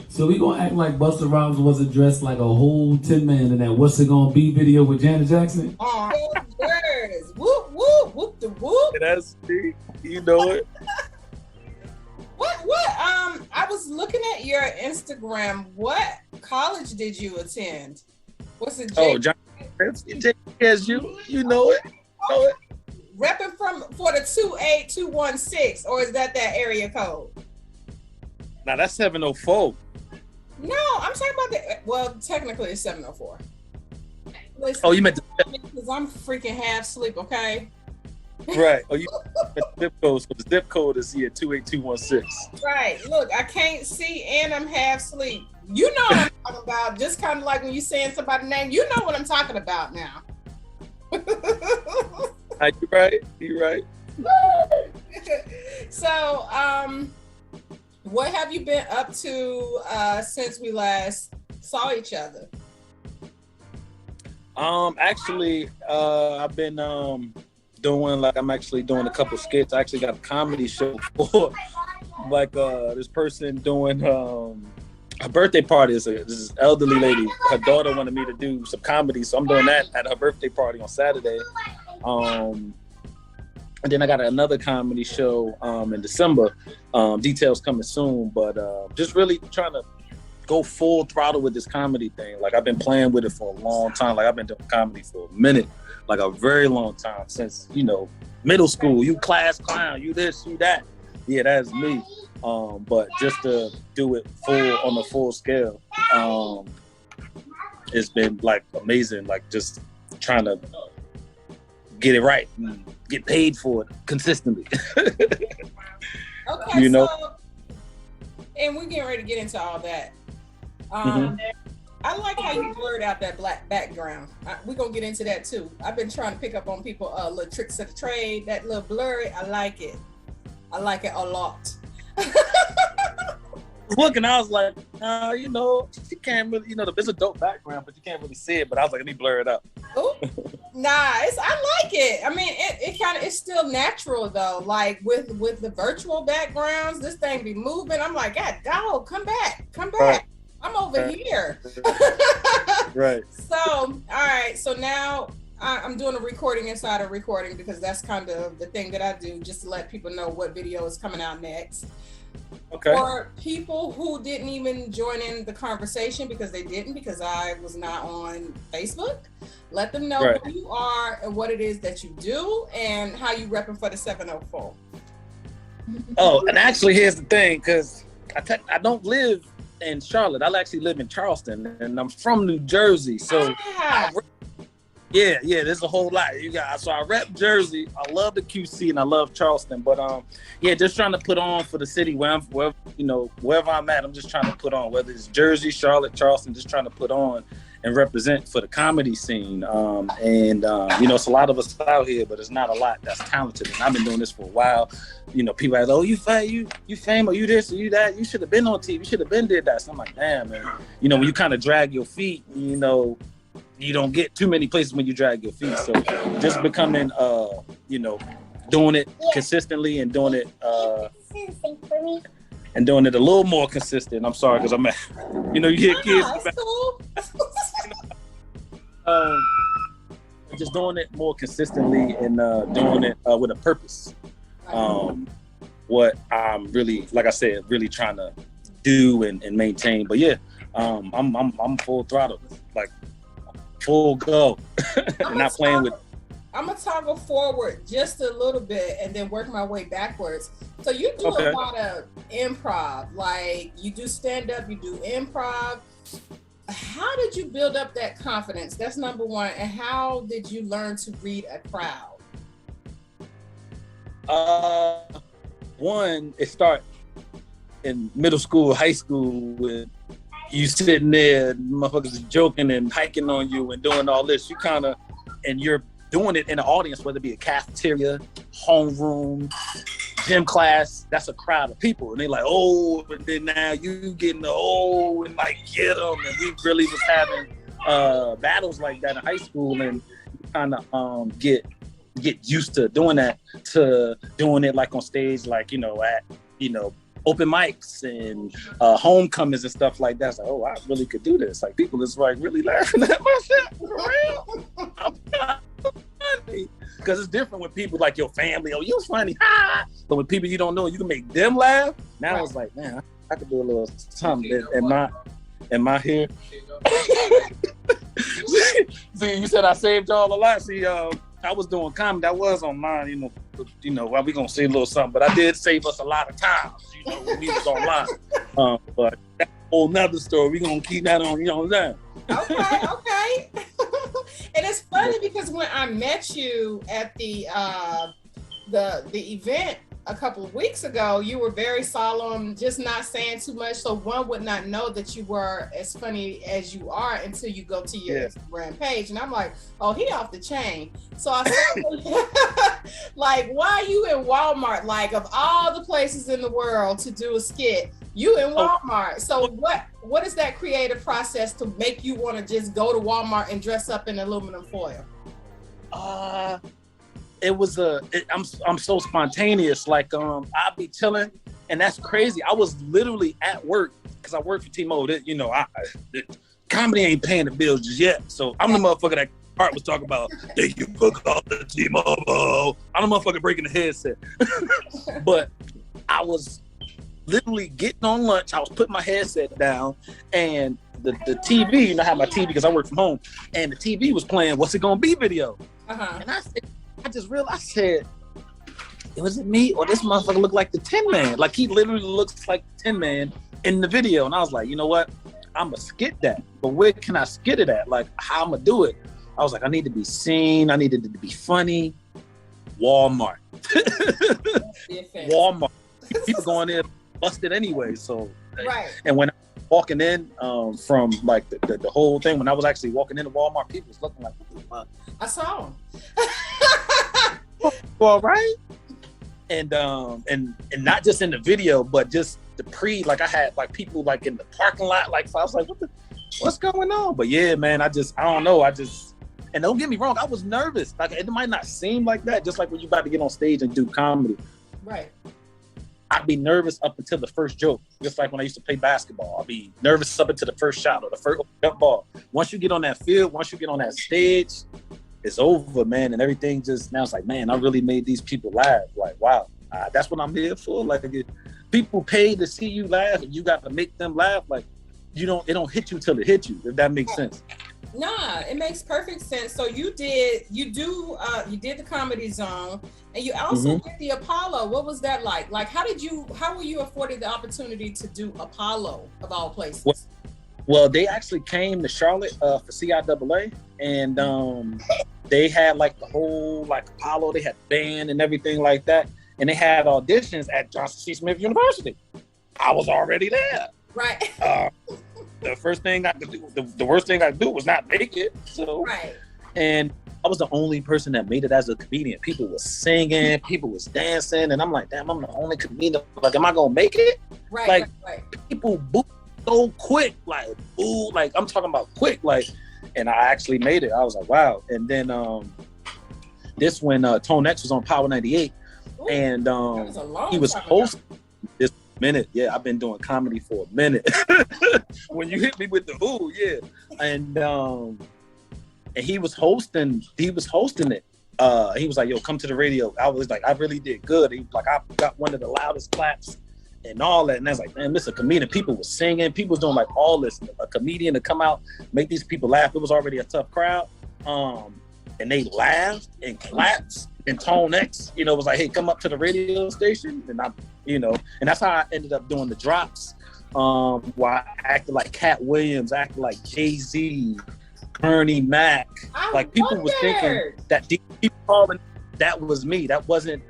So we gonna act like Busta Rhymes wasn't dressed like a whole Tin Man in that What's It Gonna Be video with Janet Jackson? Ayo Jerz. Whoop, whoop, whoop, the whoop. That's me. You know it. What, I was looking at your Instagram. What college did you attend? What's it, Oh, John, yes, you know it. Know it. Repping for the 28216, or is that area code? Now that's 704. No, I'm talking about well, technically it's 704. Listen, Oh, you meant because I'm freaking half asleep, okay? right. Oh, you meant the zip code. So the zip code is here 28216. Right. Look, I can't see and I'm half asleep. You know what I'm talking about. Just kind of like when you're saying somebody's name, you know what I'm talking about now. You're right. You're right. So, what have you been up to since we last saw each other? Actually, I've been I'm actually doing a couple skits. I actually got a comedy show for this person doing her birthday party. Is this elderly lady. Her daughter wanted me to do some comedy, so I'm doing that at her birthday party on Saturday. And then I got another comedy show in December. Details coming soon, but just really trying to go full throttle with this comedy thing. Like I've been playing with it for a long time. Like I've been doing comedy for a minute, like a very long time, since middle school. You class clown, you this, you that. Yeah, that's me. But just to do it on a full scale, it's been like amazing. Like just trying to get it right and get paid for it consistently. Okay, so, and we're getting ready to get into all that. I like how you blurred out that black background. We're gonna get into that too. I've been trying to pick up on people little tricks of the trade. That little blurry, I like it. I like it a lot. Looking, I was like, you can't really, it's a dope background, but you can't really see it. But I was like, let me blur it up. Oh, nice. I like it. I mean, it's still natural though. Like with the virtual backgrounds, this thing be moving. I'm like, God, dog, come back. Right. I'm over here. Right. So, all right. So now I'm doing a recording inside a recording because that's kind of the thing that I do, just to let people know what video is coming out next. Okay. For people who didn't even join in the conversation because I was not on Facebook, let them know who you are and what it is that you do and how you repping for the 704. Oh, and actually, here's the thing, because I don't live in Charlotte. I actually live in Charleston, and I'm from New Jersey. So, yeah, there's a whole lot. So I rep Jersey. I love the QC and I love Charleston. But just trying to put on for the city wherever I'm at. I'm just trying to put on, whether it's Jersey, Charlotte, Charleston, just trying to put on and represent for the comedy scene. It's a lot of us out here, but it's not a lot that's talented. And I've been doing this for a while. People are like, oh, you famous, or you this, or you that. You should have been on TV. You should have been did that. So I'm like, damn, man. When you kind of drag your feet, you don't get too many places when you drag your feet. So just becoming, doing it consistently and doing it, a little more consistent. I'm sorry, because I'm at, you hear kids. Just doing it more consistently and doing it with a purpose. What I'm really, like I said, really trying to do and maintain. But yeah, I'm full throttle, like full go, and not playing with. I'm gonna toggle forward just a little bit and then work my way backwards. So you do a lot of improv, like you do stand up, you do improv. How did you build up that confidence? That's number one. And how did you learn to read a crowd? One, it started in middle school, high school, with you sitting there, motherfuckers joking and hiking on you and doing all this. You kind of, and you're doing it in the audience, whether it be a cafeteria, homeroom, gym class. That's a crowd of people, and they're like, oh, and then now you getting the and like get them. And we really was having battles like that in high school, and kind of get used to doing that, to doing it like on stage, like at open mics and homecomings and stuff like that. It's like, oh, I really could do this. Like people is like really laughing at my shit for real. I'm funny. Because it's different with people like your family. Oh, you funny. But with people you don't know, you can make them laugh. Now it's like, man, I could do a little something. Am I here? See, you said I saved y'all a lot. See, I was doing comedy. That was on mine, well, we gonna say a little something, but I did save us a lot of times, when we was online. But that's a whole nother story. We gonna keep that on, what I'm saying? Okay. And it's funny because when I met you at the event a couple of weeks ago, you were very solemn, just not saying too much, so one would not know that you were as funny as you are until you go to your Instagram page. And I'm like, oh, he off the chain. So I said, like, why are you in Walmart? Like, of all the places in the world to do a skit, you in Walmart. So what is that creative process to make you want to just go to Walmart and dress up in aluminum foil? It was I'm so spontaneous. Like I'll be chilling, and that's crazy. I was literally at work because I work for T-Mobile. Comedy ain't paying the bills just yet. So I'm the motherfucker that Art was talking about. Thank you for calling T-Mobile. I'm the motherfucker breaking the headset. But I was literally getting on lunch. I was putting my headset down, and the TV. I have my TV because I work from home, and the TV was playing "What's It Gonna Be" video. And I just realized, I said, was it me or this motherfucker look like the Tin Man? Like he literally looks like the Tin Man in the video. And I was like, you know what? I'm gonna skit that. But where can I skit it at? Like how I'm gonna do it? I was like, I need to be seen. I needed it to be funny. Walmart. Walmart. People going there busted anyway. So, and when I was walking in from like the whole thing, when I was actually walking into Walmart, people was looking like, I saw him. Well, right? And not just in the video, but just the like I had like people like in the parking lot, like so I was like, what's going on? But yeah, man, I don't know. And don't get me wrong, I was nervous. Like it might not seem like that, just like when you're about to get on stage and do comedy. Right. I'd be nervous up until the first joke. Just like when I used to play basketball. I'd be nervous up until the first shot or the first jump ball. Once you get on that field, once you get on that stage, it's over, man. And everything just, now it's like, man, I really made these people laugh. Like, wow, that's what I'm here for. Like, people pay to see you laugh and you got to make them laugh. Like, it don't hit you till it hits you, if that makes sense. Nah, it makes perfect sense. So you did the Comedy Zone, and you also did the Apollo. What was that like? Like, how were you afforded the opportunity to do Apollo of all places? Well, they actually came to Charlotte for CIAA, and they had like the whole like Apollo. They had band and everything like that, and they had auditions at Johnson C. Smith University. I was already there. Right. The first thing I could do, the worst thing I could do was not make it. So, and I was the only person that made it as a comedian. People was singing, people was dancing, and I'm like, damn, I'm the only comedian. Like, am I gonna make it? Right. People boo so quick, like boo, like I'm talking about quick, like, and I actually made it. I was like, wow. And then this when Tone X was on Power 98, and he was hosting this minute. Yeah, I've been doing comedy for a minute. When you hit me with the ooh, yeah. And he was hosting it. He was like, yo, come to the radio. I was like, I really did good. He was like, I got one of the loudest claps and all that. And I was like, man, this is a comedian. People were singing. People was doing like all this. A comedian to come out, make these people laugh. It was already a tough crowd. And they laughed and clapped. And Tone X, was like, hey, come up to the radio station. And and that's how I ended up doing the drops. While I acted like Cat Williams, acted like Jay-Z, Bernie Mac. People was thinking that people calling, that was me. That wasn't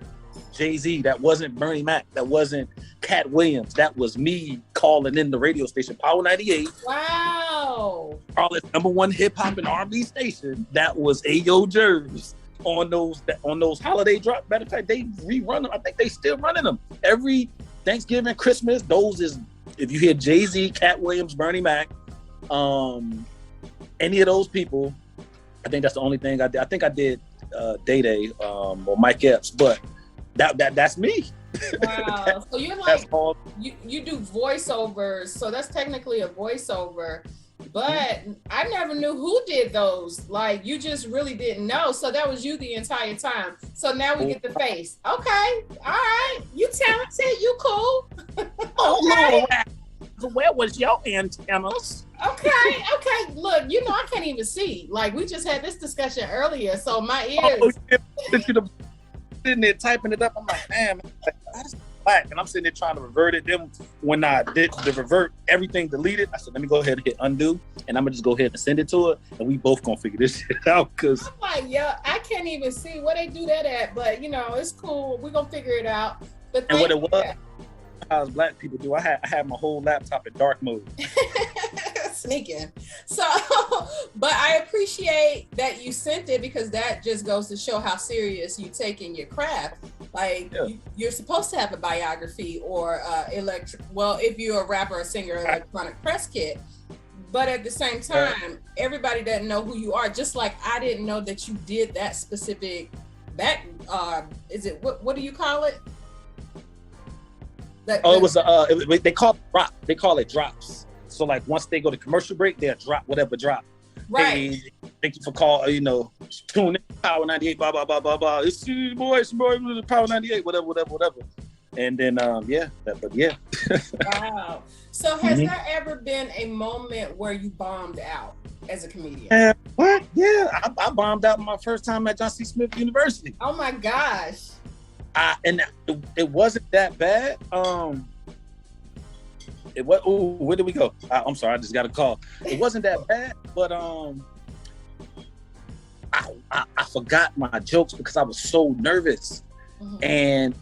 Jay-Z. That wasn't Bernie Mac. That wasn't Cat Williams. That was me calling in the radio station, Power 98. Wow. Charlotte's #1 hip hop and R&B station. That was Ayo Jerz. On those holiday drops. Matter of fact, they rerun them. I think they still running them every Thanksgiving, Christmas. Those is, if you hear Jay-Z, Cat Williams, Bernie Mac, any of those people, I think that's the only thing I did. I think I did Day Day or Mike Epps, but that's me. Wow. So you're like, you do voiceovers. So that's technically a voiceover. But I never knew who did those. Like, you just really didn't know. So that was you the entire time. So now we get the face. Okay. All right. You talented. You cool. Oh, no. Where was your antennas? Okay. Look, I can't even see. Like, we just had this discussion earlier. So my ears. Sitting there typing it up. I'm like, damn, I just black. And I'm sitting there trying to revert it. Then when I did the revert, everything deleted. I said, let me go ahead and hit undo. And I'm going to just go ahead and send it to her. And we both going to figure this shit out. Cause I'm like, yeah, I can't even see where they do that at. But, it's cool. We're going to figure it out. But and what it was, how black people do, I had my whole laptop in dark mode. Sneaking. So, but I appreciate that you sent it, because that just goes to show how serious you take in your craft. Like, you're supposed to have a biography or if you're a rapper or singer, electronic press kit. But at the same time, everybody doesn't know who you are. Just like I didn't know that you did that specific is it what do you call it? It was they call it drop. They call it drops. So like once they go to commercial break, they'll drop whatever drop. Right. Hey, thank you for calling. Tune in, Power 98, blah blah blah blah blah. It's your boy, Power 98, whatever. And then yeah. Wow. So has there ever been a moment where you bombed out as a comedian? What? Yeah, I bombed out my first time at John C. Smith University. Oh my gosh. And it wasn't that bad. Where did we go? I'm sorry, I just got a call. It wasn't that bad, but I forgot my jokes because I was so nervous. Mm-hmm. And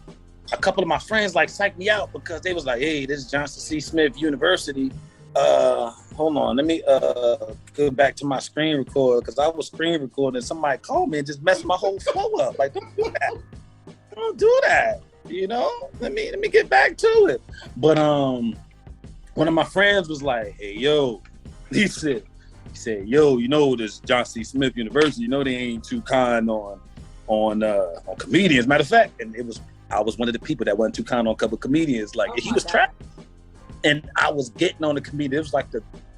a couple of my friends psyched me out because they was like, hey, this is Johnson C. Smith University. Hold on, let me go back to my screen recorder, because I was screen recording and somebody called me and just messed my whole flow up. Like, don't do that. Don't do that. Let me get back to it. But one of my friends was like, hey, yo, he said, yo, this John C. Smith University, they ain't too kind on comedians. Matter of fact, and I was one of the people that wasn't too kind on a couple of comedians. Like, he was trapped. And I was getting on the comedian. It was like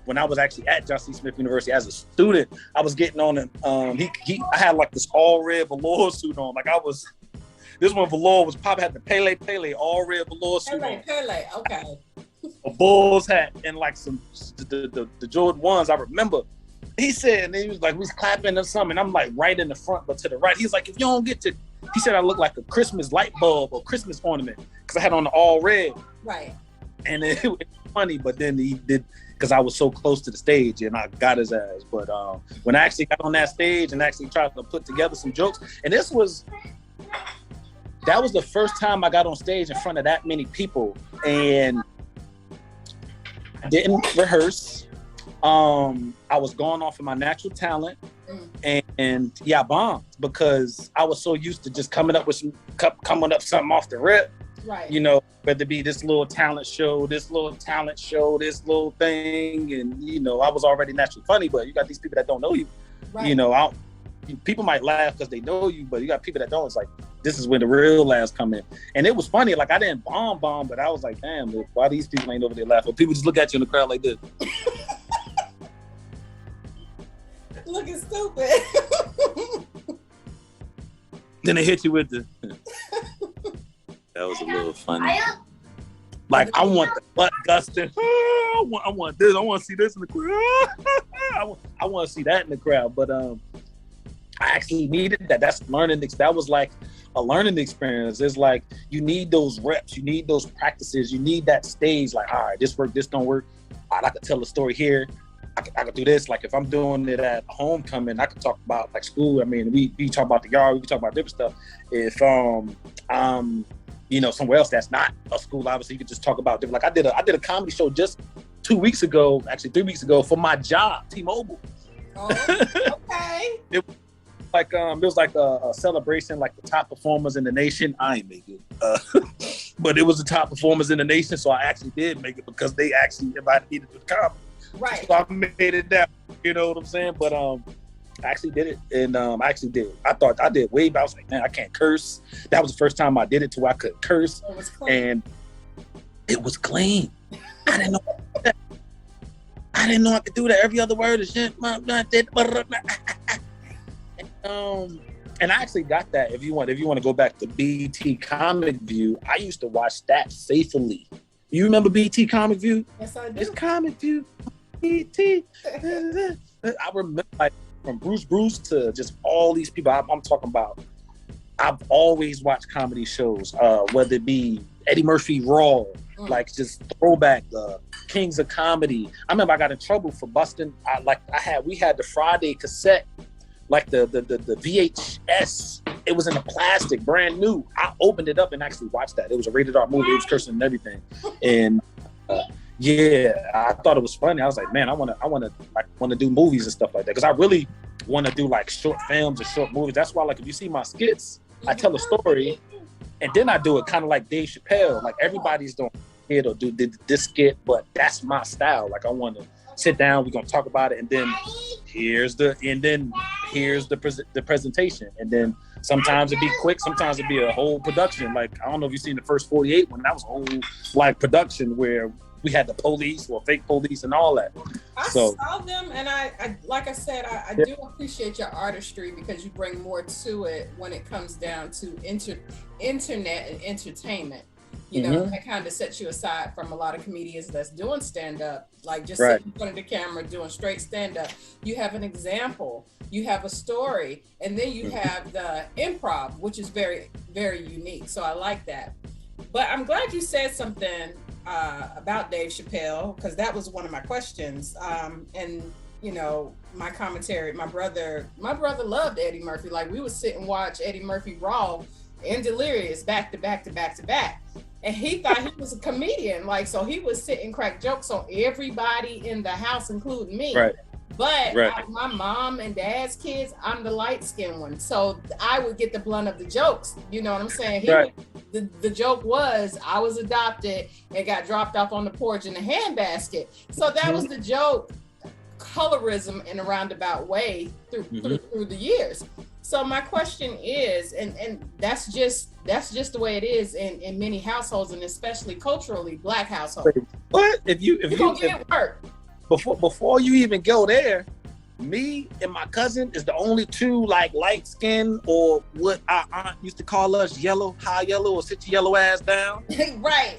when I was actually at John C. Smith University as a student, I was getting on him. I had like this all red velour suit on. Like this one velour was probably had the Pele all red velour suit on. Pele, okay. A Bulls hat and like some the Jordan 1s. I remember he said, and he was like, we was clapping or something. I'm like right in the front, but to the right. He's like, if you don't get to, he said I look like a Christmas light bulb or Christmas ornament because I had on the all red. Right. And it was funny, but then he did, because I was so close to the stage and I got his ass. But when I actually got on that stage and actually tried to put together some jokes, and that was the first time I got on stage in front of that many people, and I didn't rehearse. I was going off of my natural talent, and I bombed because I was so used to just coming up something off the rip. Right. Whether it be this little talent show, this little thing. And, I was already naturally funny, but you got these people that don't know you. Right. People might laugh because they know you, but you got people that don't. It's like, this is when the real laughs come in. And it was funny. Like, I didn't bomb, but I was like, damn, why these people ain't over there laughing? People just look at you in the crowd like this. Looking stupid. Then they hit you with the... That was a little funny. Like, I want the butt gusting. I want this. I want to see this in the crowd. I want to see that in the crowd. But I actually needed that. That was like a learning experience. It's like you need those reps. You need those practices. You need that stage. Like, all right, this work, this don't work. All right, I could tell a story here. I could do this. Like, if I'm doing it at homecoming, I could talk about like school. I mean, we talk about the yard. We can talk about different stuff. If somewhere else that's not a school, obviously you could just talk about different. Like I did a comedy show just 3 weeks ago for my job, T-Mobile. Oh, okay. It was like a celebration, like the top performers in the nation. I ain't make it, but it was the top performers in the nation, so I actually did make it because they actually invited me to do the comedy. Right. So I made it down. You know what I'm saying? But I actually did it, and I actually did. I thought I did way, but I was like, man, I can't curse. That was the first time I did it to where I could curse, and it was clean. I didn't know. I didn't know I could do that. Every other word is shit. And I actually got that. If you want to go back to BT Comic View, I used to watch that faithfully. You remember BT Comic View? Yes, I do. It's Comic View, BT. I remember, like, from Bruce to just all these people. I'm talking about. I've always watched comedy shows, whether it be Eddie Murphy Raw, like just throwback, Kings of Comedy. I remember I got in trouble for busting. We had the Friday cassette, like the VHS. It was in a plastic, brand new. I opened it up and actually watched that. It was a rated R movie. It was cursing and everything. And yeah, I thought it was funny. I was like, man, I want to do movies and stuff like that, because I really want to do like short films or short movies. That's why, like, if you see my skits, I tell a story, and then I do it kind of like Dave Chappelle. Like, everybody's doing it or do this skit, but that's my style. Like, I want to sit down, we're gonna talk about it, and then here's the presentation, and then sometimes it'd be quick, sometimes it'd be a whole production. Like, I don't know if you've seen the first 48 when that was a whole like production where we had the police or fake police and all that. I saw them, and I like I said, I do appreciate your artistry, because you bring more to it when it comes down to internet and entertainment. You know, that kind of sets you aside from a lot of comedians that's doing stand-up, like just sitting in front of the camera doing straight stand-up. You have an example, you have a story, and then you have the improv, which is very, very unique. So I like that. But I'm glad you said something about Dave Chappelle, because that was one of my questions. And you know, my commentary, my brother loved Eddie Murphy. Like, we would sit and watch Eddie Murphy Raw and Delirious back to back to back to back. And he thought he was a comedian. Like, so he would sit and crack jokes on everybody in the house, including me. Right. But my mom and dad's kids, I'm the light-skinned one. So I would get the blunt of the jokes. You know what I'm saying? The joke was, I was adopted and got dropped off on the porch in a handbasket. So that was the joke, colorism in a roundabout way through the years. So my question is, and that's just the way it is in many households, and especially culturally Black households. What if you gonna get work? Before you even go there, me and my cousin is the only two like light skin, or what our aunt used to call us, yellow, high yellow, or sit your yellow ass down. Right.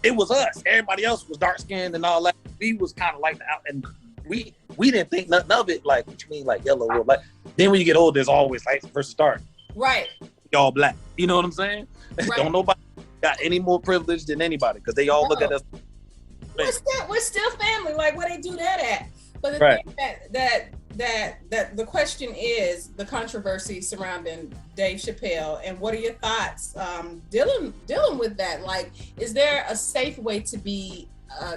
It was us. Everybody else was dark skinned and all that. We was kind of like that, and we didn't think nothing of it. Like, what you mean, like yellow or like? Then when you get older, there's always light versus dark. Right. Y'all black. You know what I'm saying? Right. Don't nobody got any more privilege than anybody, because they all look at us. We're still family. Like, where they do that at? But the thing that the question is the controversy surrounding Dave Chappelle, and what are your thoughts dealing with that? Like, is there a safe way to be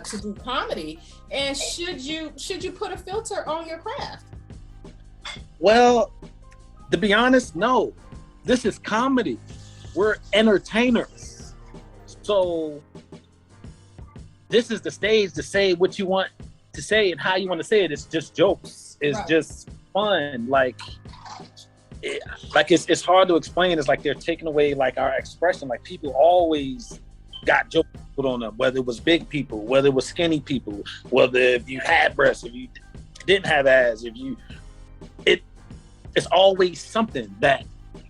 to do comedy, and should you put a filter on your craft? Well, to be honest, no. This is comedy. We're entertainers. So this is the stage to say what you want to say and how you want to say it. It's just jokes. It's just fun. Like it's hard to explain. It's like they're taking away like our expression. Like, people always got jokes put on them, whether it was big people, whether it was skinny people, whether if you had breasts, if you didn't have ass, it's always something that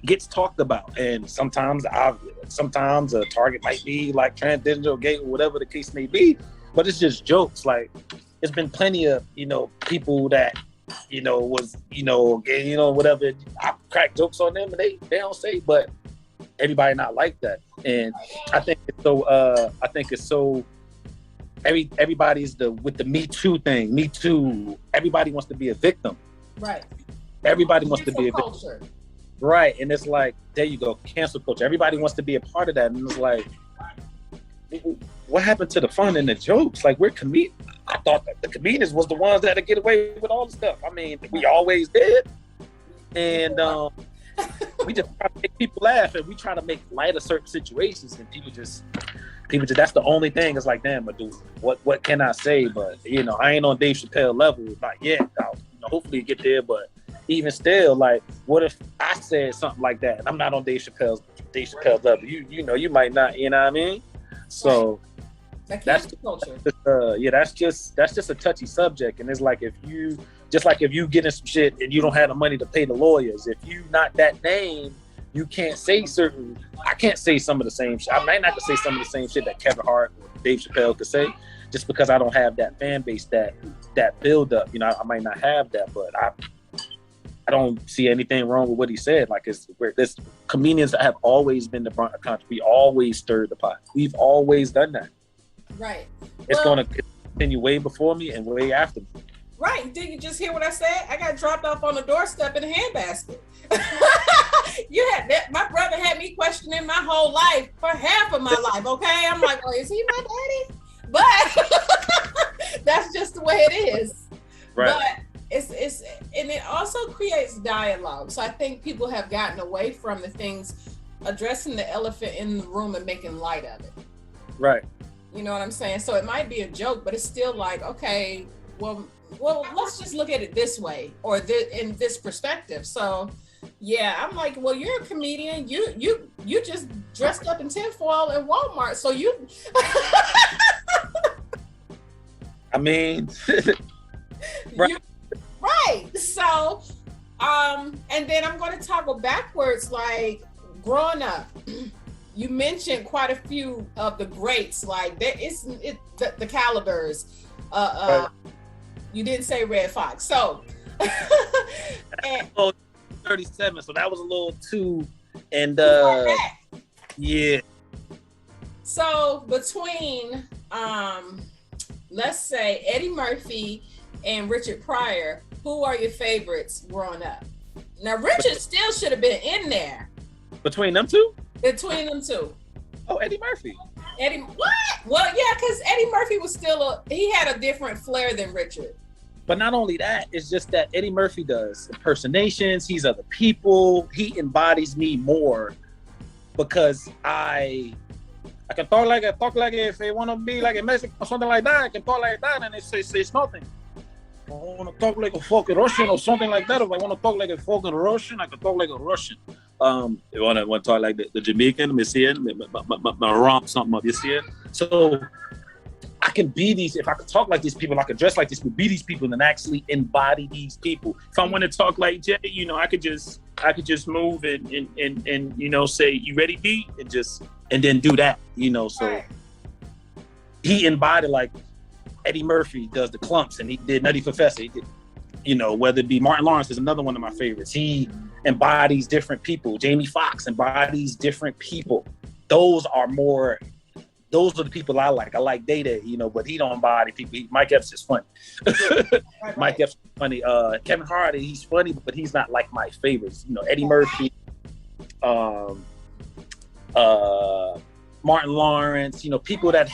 gets talked about. And sometimes a target might be like transgender or gay or whatever the case may be, but it's just jokes. Like, there's been plenty of, people that, was, gay, whatever. I crack jokes on them and they don't say, but everybody not like that. And I think it's so everybody's with the Me Too thing. Me Too. Everybody wants to be a victim. Right. Everybody wants to be a victim. Right. And it's like, there you go, cancel culture. Everybody wants to be a part of that. And it's like, what happened to the fun and the jokes? Like, we're comedians. I thought that the comedians was the ones that get away with all the stuff. I mean, we always did. And we just try to make people laugh, and we try to make light of certain situations, and people just that's the only thing. It's like, damn, dude, what can I say? But I ain't on Dave Chappelle level, not yet. Hopefully get there, but even still, like, what if I said something like that and I'm not on Dave Chappelle's level? You know, you might not, you know what I mean? So that's culture. That's just a touchy subject. And it's like, if you get in some shit and you don't have the money to pay the lawyers, if you not that name, you can't say I can't say some of the same shit. I might not say some of the same shit that Kevin Hart or Dave Chappelle could say, just because I don't have that fan base, that build up. You know, I might not have that, but I don't see anything wrong with what he said. Like, there's comedians that have always been the brunt of controversy. We always stirred the pot. We've always done that. Right. It's going to continue way before me and way after me. Right. Did you just hear what I said? I got dropped off on the doorstep in a handbasket. My brother had me questioning my whole life for half of my life. Okay. I'm like, well, is he my daddy? But that's just the way it is. Right. But it's and it also creates dialogue. So I think people have gotten away from the things, addressing the elephant in the room and making light of it. Right. You know what I'm saying? So it might be a joke, but it's still like, okay, well, let's just look at it this way, or in this perspective. So yeah, I'm like, well, you're a comedian. You just dressed up in tinfoil in Walmart. So you I mean right. Right. So and then I'm going to toggle backwards, like growing up. You mentioned quite a few of the greats, like the calibers. Right. You didn't say Red Fox, so. And, 37, so that was a little too, and yeah. So between let's say Eddie Murphy and Richard Pryor, who are your favorites growing up? Now Richard still should have been in there. Between them two? Between them two. Oh, Eddie Murphy. Eddie, what? Well, yeah, because Eddie Murphy was he had a different flair than Richard. But not only that, it's just that Eddie Murphy does impersonations. He's other people. He embodies me more because I can talk like it. If they want to be like in Mexico or something like that, I can talk like that, and they say it's nothing. I want to talk like a fucking Russian or something like that. If I want to talk like a fucking Russian, I can talk like a Russian. You want to talk like the Jamaican, me see it, my romp something up, you see it? So I can be these, if I could talk like these people, I could dress like these people, be these people, and actually embody these people. If I want to talk like Jay, you know, I could just move and you know, say, you ready, B? And then do that, you know. So he embodied, like Eddie Murphy does the clumps, and he did Nutty Professor. He did, you know, whether it be Martin Lawrence is another one of my favorites. He embodies different people. Jamie Foxx embodies different people. Those are the people I like. I like Day-Day, you know, but he don't embody people. Mike Epps is funny. Right. Mike Epps is funny. Kevin Hart, he's funny, but he's not like my favorites. You know, Eddie Murphy, Martin Lawrence, you know, people that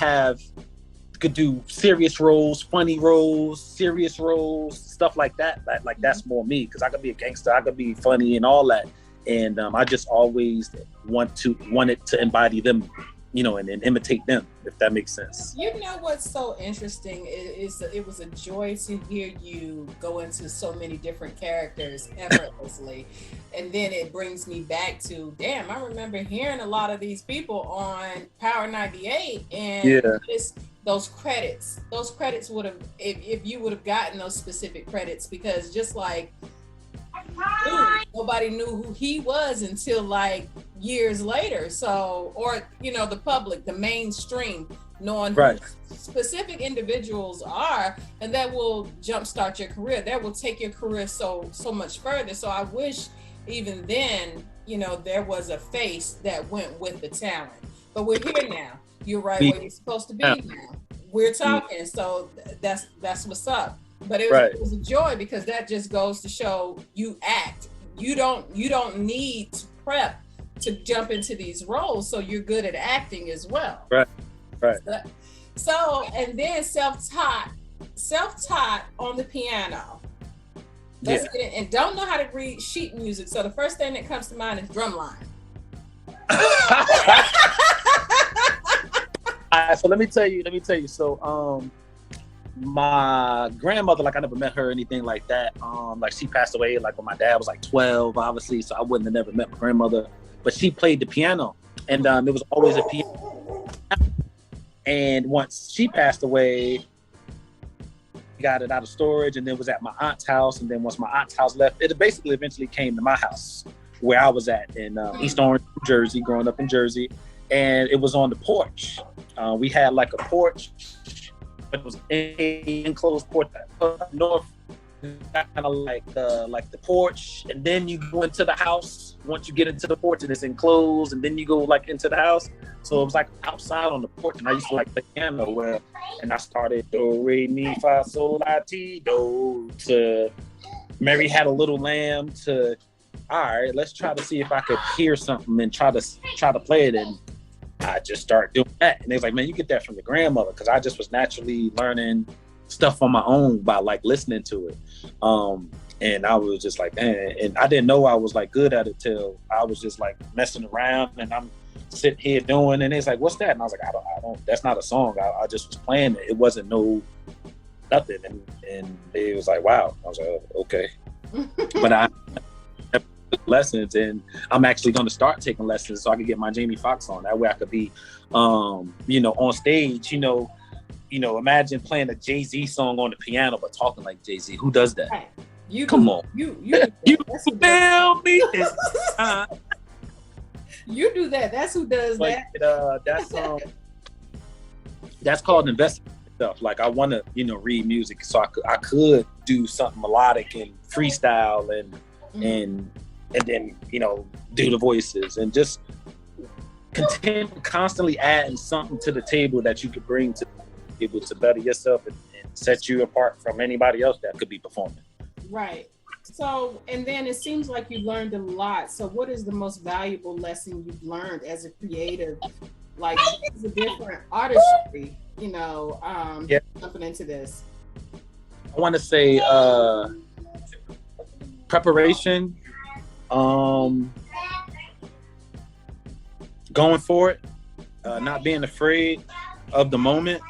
could do serious roles, funny roles, serious roles, stuff like that. Like that's more me, because I could be a gangster, I could be funny and all that. And I just always wanted to embody them, you know, and imitate them, if that makes sense. You know what's so interesting is it was a joy to hear you go into so many different characters effortlessly. And then it brings me back to, damn, I remember hearing a lot of these people on Power 98, and those credits would have, if you would have gotten those specific credits, because just like, nobody knew who he was until like years later. So, or, you know, the public, the mainstream, knowing who specific individuals are, and that will jumpstart your career. That will take your career so much further. So I wish even then, you know, there was a face that went with the talent. But we're here now. You're right where you're supposed to be now. We're talking, so that's what's up. But it was a joy, because that just goes to show you act. You don't need to prep to jump into these roles, so you're good at acting as well. Right. So, and then self-taught on the piano. Let's get in, and don't know how to read sheet music. So the first thing that comes to mind is drumline. So let me tell you. So my grandmother, like I never met her or anything like that. Like she passed away like when my dad was like 12, obviously, so I wouldn't have never met my grandmother. But she played the piano, and it was always a piano. And once she passed away, got it out of storage, and then was at my aunt's house. And then once my aunt's house left, it basically eventually came to my house where I was at in East Orange, New Jersey, growing up in Jersey. And it was on the porch. We had like a porch, but it was an enclosed porch up north, kind of like the porch. And then you go into the house. Once you get into the porch, and it's enclosed, and then you go like into the house. So it was like outside on the porch, and I used to like play piano and I started do, re, mi, fa, sol, la, ti, do, to Mary Had a Little Lamb, to all right, let's try to see if I could hear something and try to play it. And I just started doing that. And they was like, man, you get that from your grandmother, because I just was naturally learning stuff on my own by like listening to it. And I was just like, man, and I didn't know I was like good at it till I was just like messing around, and I'm sitting here doing, and it's like, what's that? And I was like, I don't, that's not a song. I just was playing it. It wasn't nothing. And it was like, wow. I was like, oh, okay. But I lessons, and I'm actually going to start taking lessons so I can get my Jamie Foxx on. That way I could be, on stage, imagine playing a Jay-Z song on the piano, but talking like Jay-Z. Who does that? Right. Come on. You feel me? You do that. That's who does that. That's called investing stuff. Like I want to, read music, so I could do something melodic and freestyle and then do the voices and just constantly adding something to the table that you could bring to people to better yourself and set you apart from anybody else that could be performing. Right. So, and then it seems like you learned a lot. So what is the most valuable lesson you've learned as a creative? Like, it's a different artistry, jumping into this. I want to say preparation, going for it, not being afraid of the moment,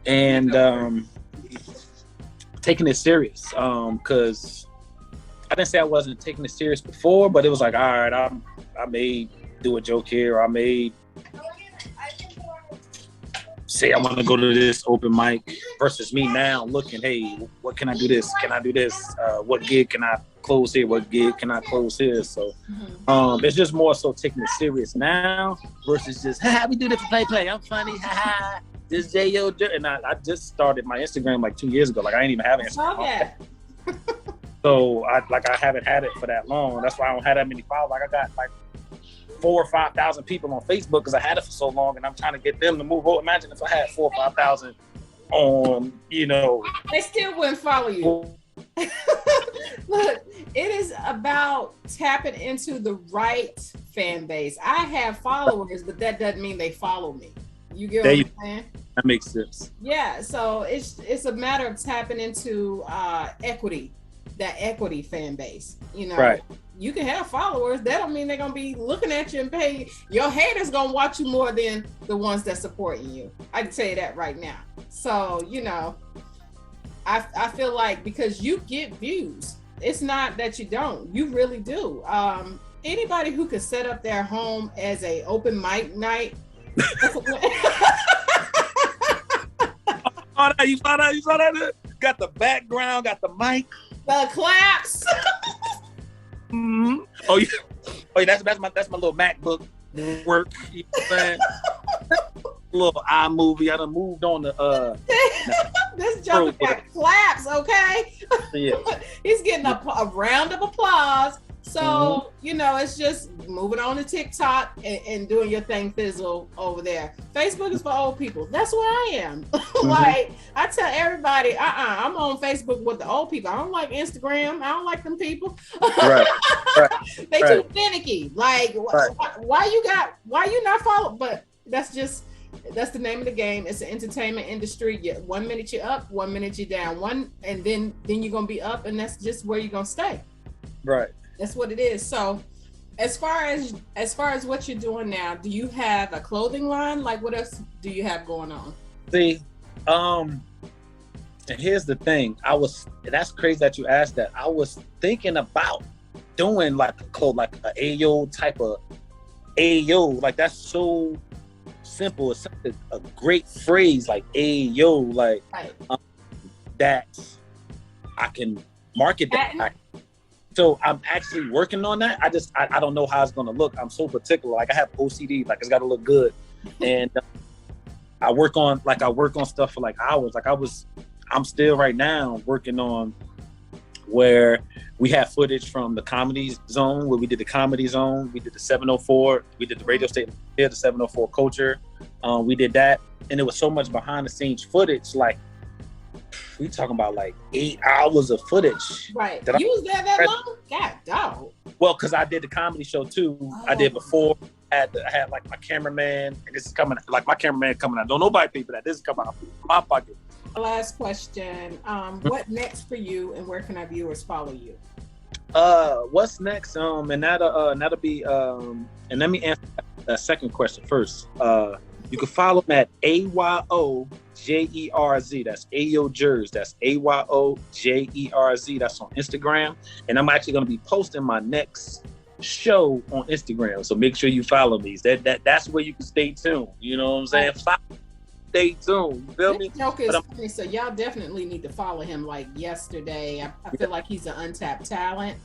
and taking it serious, because I didn't say I wasn't taking it serious before, but it was like, all right, I may do a joke here, or I may say I want to go to this open mic, versus me now looking, hey, what can I do this? Can I do this? What gig can I close here? What gig can I close here? So it's just more so taking it serious now versus just, we do this for play. I'm funny. This Ayo Jerz. And I just started my Instagram like 2 years ago. Like I ain't even have Instagram. So I haven't had it for that long. That's why I don't have that many followers. Like I got like 4,000 or 5,000 people on Facebook because I had it for so long, and I'm trying to get them to move over. Imagine if I had 4,000 or 5,000 on, They still wouldn't follow you. Look, it is about tapping into the right fan base. I have followers, but that doesn't mean they follow me. You get what I'm saying? That makes sense. Yeah, so it's a matter of tapping into equity, that equity fan base. Right. You can have followers. That don't mean they're gonna be looking at you and pay. Your haters gonna watch you more than the ones that supporting you. I can tell you that right now. So I feel like because you get views, it's not that you don't. You really do. Anybody who could set up their home as a open mic night. You saw that? Got the background, got the mic. The claps. Mm-hmm. Oh yeah, that's my little MacBook work. You know what I'm saying? Little iMovie. I done moved on to this joke got claps, okay? Yeah. He's getting a round of applause. So, it's just moving on to TikTok and doing your thing fizzle over there. Facebook is for old people. That's where I am. Like, I tell everybody, I'm on Facebook with the old people. I don't like Instagram. I don't like them people. Right. They too finicky. Like, why you not following? But that's the name of the game. It's an entertainment industry. 1 minute you're up, 1 minute you're down. And then you're going to be up, and that's just where you're going to stay. Right. That's what it is. So As far as what you're doing now, do you have a clothing line? Like, what else do you have going on? See, and here's the thing. That's crazy that you asked that. I was thinking about doing like a clothes, like a Ayo type of Ayo. Like that's so simple. It's such a great phrase, like Ayo, like Right. That I can market that. So I'm actually working on that. I don't know how it's gonna look. I'm so particular. Like I have OCD. Like it's got to look good, and I work on stuff for like hours. Like I'm still right now working on where we have footage from the Comedy Zone, where we did the Comedy Zone, we did the 704, we did the radio station here, the 704 Culture. We did that, and there was so much behind the scenes footage. Like we talking about like 8 hours of footage. Right. You was there that long? God, dog. Well, because I did the comedy show too. Oh. I did before. I had like my cameraman, and this is coming. Like my cameraman coming out. Don't nobody pay for that. This is coming out of my pocket. Last question. What next for you, and where can our viewers follow you? What's next? And that'll be and let me answer that second question first. You can follow me at AYO Jerz. That's Ayo Jerz. That's AYO Jerz. That's on Instagram, and I'm actually going to be posting my next show on Instagram. So make sure you follow me. That's where you can stay tuned. You know what I'm saying? Stay tuned. You feel me? Joke is funny, so y'all definitely need to follow him. Like yesterday, I feel like he's an untapped talent.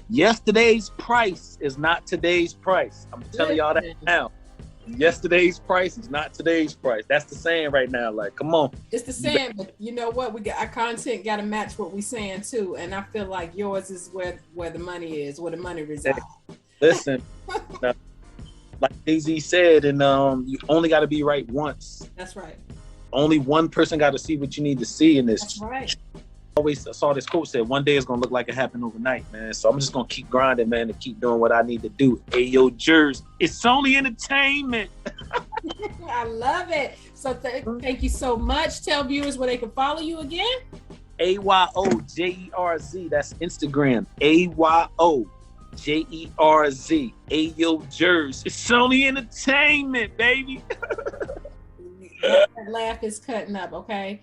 Yesterday's price is not today's price. I'm telling y'all that now. Yesterday's price is not today's price. That's the saying right now. Like, come on. It's the saying, but you know what? We got our content got to match what we saying too. And I feel like yours is where the money is, where the money resides. Listen, like Jay-Z said, and you only got to be right once. That's right. Only one person got to see what you need to see in this. That's right. Always saw this quote said, one day it's gonna look like it happened overnight, man. So I'm just gonna keep grinding, man, and keep doing what I need to do. Ayo Jerz, it's only entertainment. I love it. So thank you so much. Tell viewers where they can follow you again. AYOJERZ. That's Instagram. AYOJERZ. Ayo Jerz. It's only entertainment, baby. That laugh is cutting up, okay?